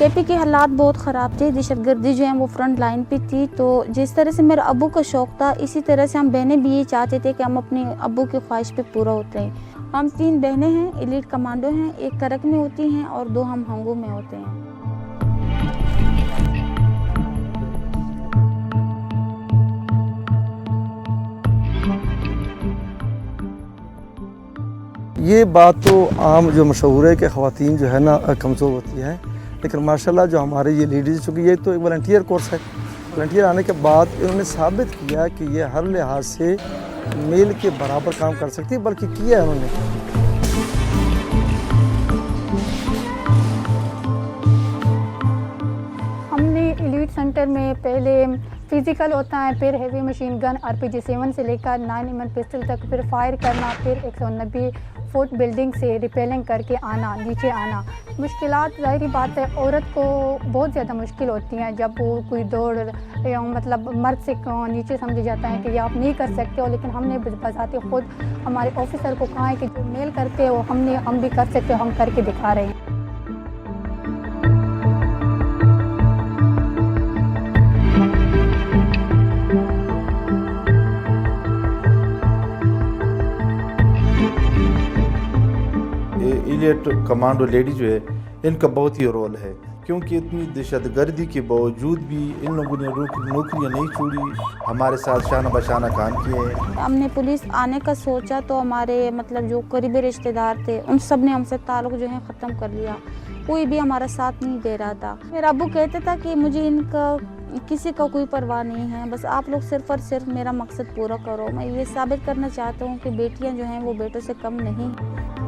KP के हालात बहुत ख़राब थे। दहशतगर्दी जो है वो फ्रंट लाइन पे थी। तो जिस तरह से मेरे अब्बू का शौक़ था, इसी तरह से हम बहनें भी ये चाहते थे कि हम अपने अब्बू की ख्वाहिश पे पूरा उतरें। हम 3 बहनें हैं, एलीट कमांडो हैं, 1 करक में होती हैं और 2 हम हंगू में होते हैं। ये बात तो आम जो मशहूर है कि ख़वातीन जो है ना कमज़ोर होती हैं, लेकिन माशाल्लाह जो हमारे ये लेडीज़, चूँकि ये तो एक वॉलंटियर कोर्स है, वॉलंटियर आने के बाद इन्होंने साबित किया कि ये हर लिहाज से मेल के बराबर काम कर सकती है, बल्कि किया है उन्होंने। हमने एलीट सेंटर में पहले फिज़िकल होता है, फिर हेवी मशीन गन RPG-7 से लेकर 9mm पिस्टल तक, फिर फायर करना, फिर 190 फुट बिल्डिंग से रिपेलिंग करके आना, नीचे आना। मुश्किलात ज़ाहिर बात है औरत को बहुत ज़्यादा मुश्किल होती हैं जब वो कोई दौड़ मतलब मर्द से नीचे समझा जाता है कि ये आप नहीं कर सकते हो, लेकिन हमने बजाते खुद हमारे ऑफिसर को कहा है कि जो मेल करते हो हम भी कर सकते हो, हम करके दिखा रहे हैं। एलीट कमांडो लेडी जो है, इनका बहुत ही रोल है, क्योंकि इतनी दहशतगर्दी के बावजूद भी इन लोगों ने नौकरियां नहीं छोड़ी, हमारे साथ शाना बशाना काम किए हैं। हमने पुलिस आने का सोचा तो हमारे मतलब जो करीबी रिश्तेदार थे उन सब ने हमसे ताल्लुक़ जो है ख़त्म कर लिया। कोई भी हमारा साथ नहीं दे रहा था। मेरा अब्बू कहते था कि मुझे इनका किसी का कोई परवाह नहीं है, बस आप लोग सिर्फ़ और सिर्फ मेरा मकसद पूरा करो। मैं ये साबित करना चाहता हूँ कि बेटियाँ जो हैं वो बेटों से कम नहीं।